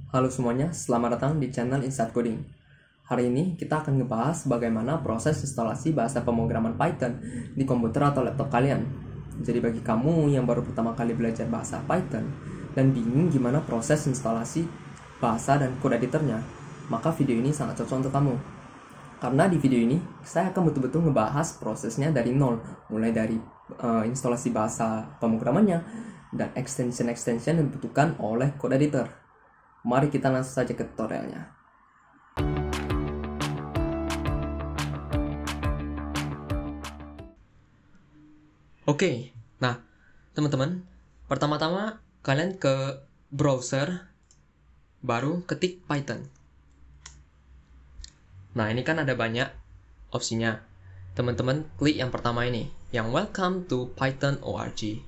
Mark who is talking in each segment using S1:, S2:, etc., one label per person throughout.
S1: Halo semuanya, selamat datang di channel Inside Coding. Hari ini kita akan ngebahas bagaimana proses instalasi bahasa pemrograman Python di komputer atau laptop kalian. Jadi bagi kamu yang baru pertama kali belajar bahasa Python dan bingung gimana proses instalasi bahasa dan code editornya, maka video ini sangat cocok untuk kamu. Karena di video ini, saya akan betul-betul ngebahas prosesnya dari nol, mulai dari instalasi bahasa pemrogramannya dan extension-extension yang dibutuhkan oleh code editor. Mari kita langsung saja ke tutorialnya. Oke, nah teman-teman, pertama-tama kalian ke browser, baru ketik Python. Nah ini kan ada banyak opsinya. Teman-teman klik yang pertama ini, yang Welcome to Python.org.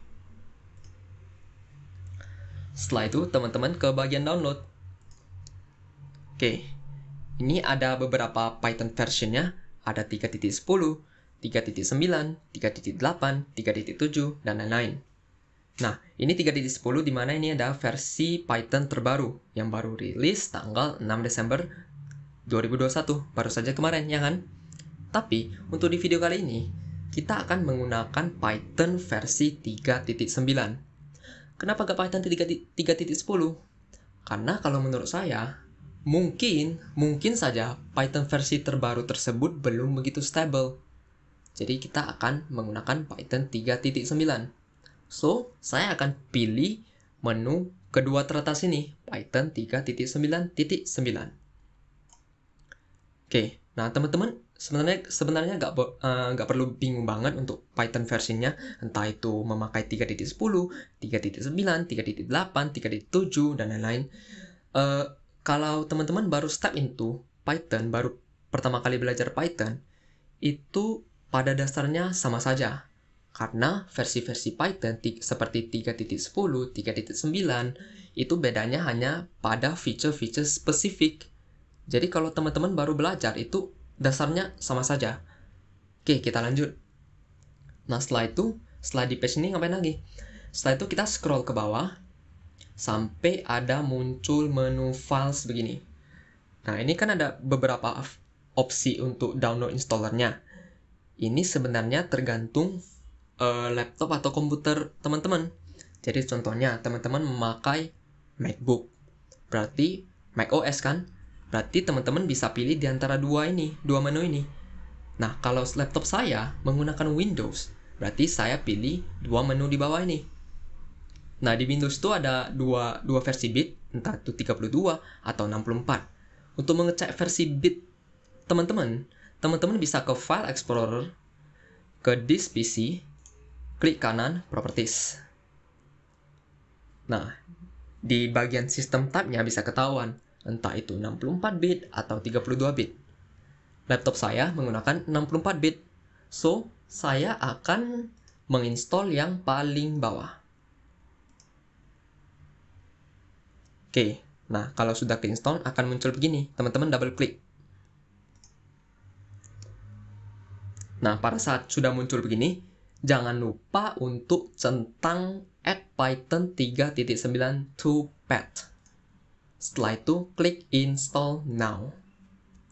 S1: Setelah itu teman-teman ke bagian download. Oke, ini ada beberapa Python versionnya, ada 3.10, 3.9, 3.8, 3.7, dan lain-lain. Nah, ini 3.10 dimana ini ada versi Python terbaru yang baru rilis tanggal 6 Desember 2021, baru saja kemarin, ya kan? Tapi, untuk di video kali ini, kita akan menggunakan Python versi 3.9. Kenapa gak Python 3.10? Karena kalau menurut saya, mungkin saja Python versi terbaru tersebut belum begitu stable. Jadi kita akan menggunakan Python 3.9. So, saya akan pilih menu kedua teratas ini, Python 3.9.9. Oke, nah teman-teman sebenarnya nggak perlu bingung banget untuk Python versinya, entah itu memakai 3.10, 3.9, 3.8, 3.7, dan lain-lain. Kalau teman-teman baru step into Python, baru pertama kali belajar Python, itu pada dasarnya sama saja. Karena versi-versi Python seperti 3.10, 3.9, itu bedanya hanya pada fitur-fitur spesifik. Jadi kalau teman-teman baru belajar, itu dasarnya sama saja. Oke, kita lanjut. Nah, setelah di page ini ngapain lagi? Setelah itu kita scroll ke bawah sampai ada muncul menu files begini. Nah, ini kan ada beberapa opsi untuk download installernya. Ini sebenarnya tergantung laptop atau komputer teman-teman. Jadi contohnya teman-teman memakai MacBook, berarti macOS kan? Berarti teman-teman bisa pilih di antara dua menu ini. Nah, kalau laptop saya menggunakan Windows, berarti saya pilih dua menu di bawah ini. Nah, di Windows itu ada dua versi bit, entah itu 32 atau 64. Untuk mengecek versi bit teman-teman bisa ke File Explorer, ke This PC, klik kanan Properties. Nah, di bagian System Type-nya bisa ketahuan, entah itu 64 bit atau 32 bit. Laptop saya menggunakan 64 bit. So, saya akan menginstall yang paling bawah. Oke, nah kalau sudah keinstall akan muncul begini. Teman-teman double klik. Nah, pada saat sudah muncul begini, jangan lupa untuk centang add Python 3.9 to path. Setelah itu, klik Install Now.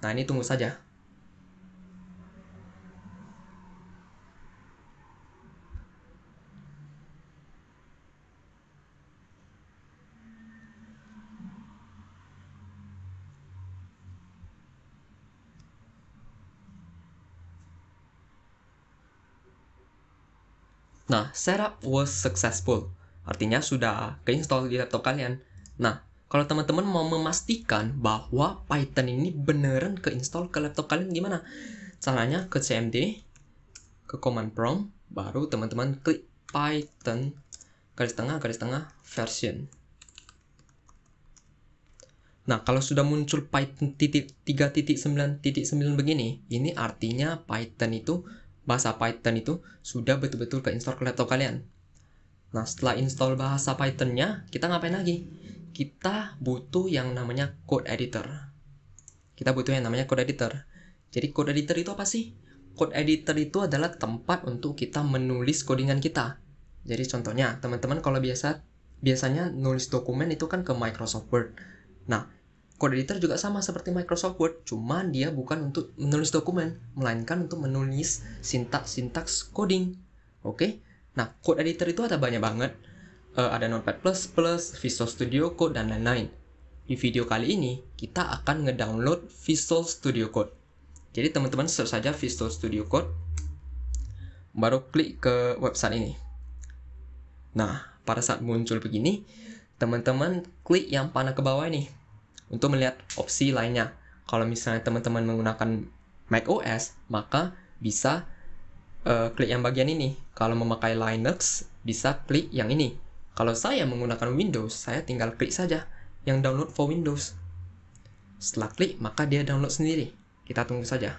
S1: Nah, ini tunggu saja. Nah, setup was successful. Artinya sudah keinstall di laptop kalian. Nah, kalau teman-teman mau memastikan bahwa Python ini beneran keinstall ke laptop kalian, gimana? Caranya ke cmd, ke command prompt, baru teman-teman klik Python garis tengah version. Nah, kalau sudah muncul Python 3.9.9 begini, ini artinya bahasa Python itu sudah betul-betul keinstall ke laptop kalian. Nah, setelah install bahasa Python-nya, kita ngapain lagi? Kita butuh yang namanya code editor. Jadi code editor itu apa sih? Code editor itu adalah tempat untuk kita menulis codingan kita. Jadi contohnya, teman-teman kalau biasanya nulis dokumen itu kan ke Microsoft Word. Nah, code editor juga sama seperti Microsoft Word, cuma dia bukan untuk menulis dokumen, melainkan untuk menulis sintaks coding. Oke? Nah, code editor itu ada banyak banget. Ada Notepad++, Visual Studio Code, dan lain-lain. Di video kali ini, kita akan ngedownload Visual Studio Code. Jadi teman-teman search saja Visual Studio Code, baru klik ke website ini. Nah, pada saat muncul begini, teman-teman klik yang panah ke bawah ini untuk melihat opsi lainnya. Kalau misalnya teman-teman menggunakan macOS, maka bisa klik yang bagian ini. Kalau memakai Linux, bisa klik yang ini. Kalau saya menggunakan Windows, saya tinggal klik saja yang download for Windows. Setelah klik, maka dia download sendiri. Kita tunggu saja.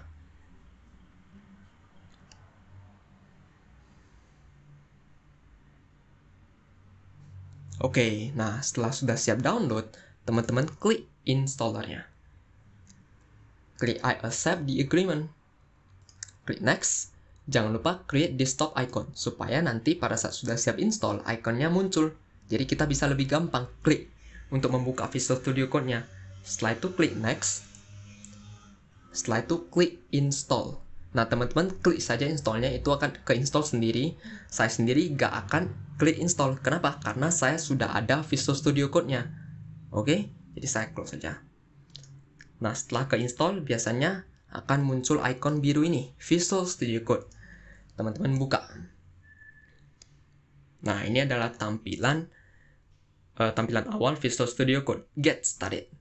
S1: Oke, nah setelah sudah siap download, teman-teman klik installernya. Klik I accept the agreement. Klik next. Jangan lupa create desktop icon, supaya nanti pada saat sudah siap install, ikonnya muncul. Jadi kita bisa lebih gampang klik untuk membuka Visual Studio Code-nya. Setelah itu klik next. Setelah itu klik install. Nah, teman-teman klik saja installnya, itu akan ke-install sendiri. Saya sendiri gak akan klik install. Kenapa? Karena saya sudah ada Visual Studio Code-nya. Oke, jadi saya close saja. Nah, setelah ke-install, biasanya akan muncul icon biru ini, Visual Studio Code. Teman-teman buka. Nah, ini adalah tampilan awal Visual Studio Code. Get started.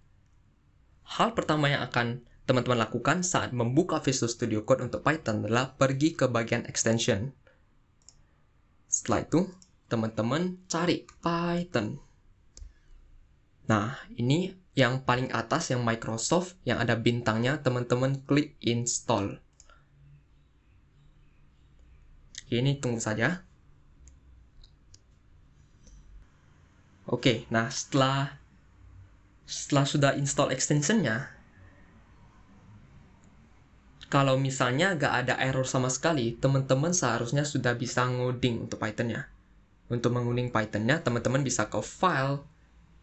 S1: Hal pertama yang akan teman-teman lakukan saat membuka Visual Studio Code untuk Python adalah pergi ke bagian extension. Setelah itu, teman-teman cari Python. Nah, ini yang paling atas, yang Microsoft, yang ada bintangnya, teman-teman klik install. Ini tunggu saja. Oke, nah setelah sudah install extensionnya, kalau misalnya nggak ada error sama sekali, teman-teman seharusnya sudah bisa ngoding untuk Python-nya. Untuk mengoding Python-nya, teman-teman bisa ke File,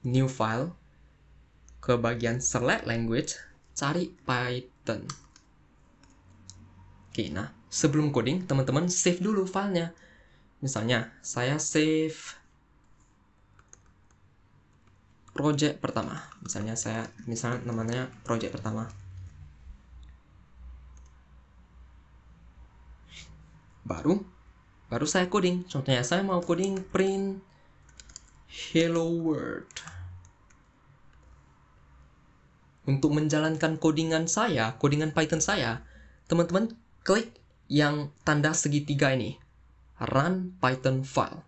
S1: New File, ke bagian Select Language, cari Python. Oke, nah sebelum coding, teman-teman save dulu filenya. Misalnya, saya save project pertama. Misalnya namanya project pertama. Baru saya coding. Contohnya saya mau coding print hello world. Untuk menjalankan codingan Python saya, teman-teman klik yang tanda segitiga ini, run Python file.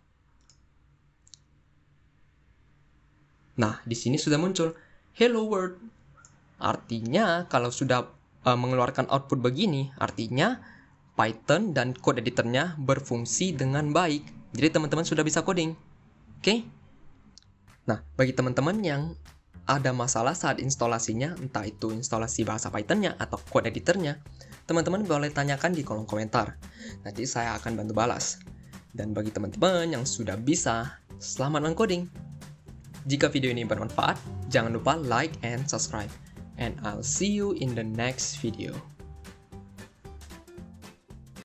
S1: Nah, di sini sudah muncul hello world. Artinya kalau sudah mengeluarkan output begini, artinya Python dan code editornya berfungsi dengan baik. Jadi teman-teman sudah bisa coding. Oke? Nah, bagi teman-teman yang ada masalah saat instalasinya, entah itu instalasi bahasa Python-nya atau code editornya, teman-teman boleh tanyakan di kolom komentar. Nanti saya akan bantu balas. Dan bagi teman-teman yang sudah bisa, selamat mencoding. Jika video ini bermanfaat, jangan lupa like and subscribe. And I'll see you in the next video.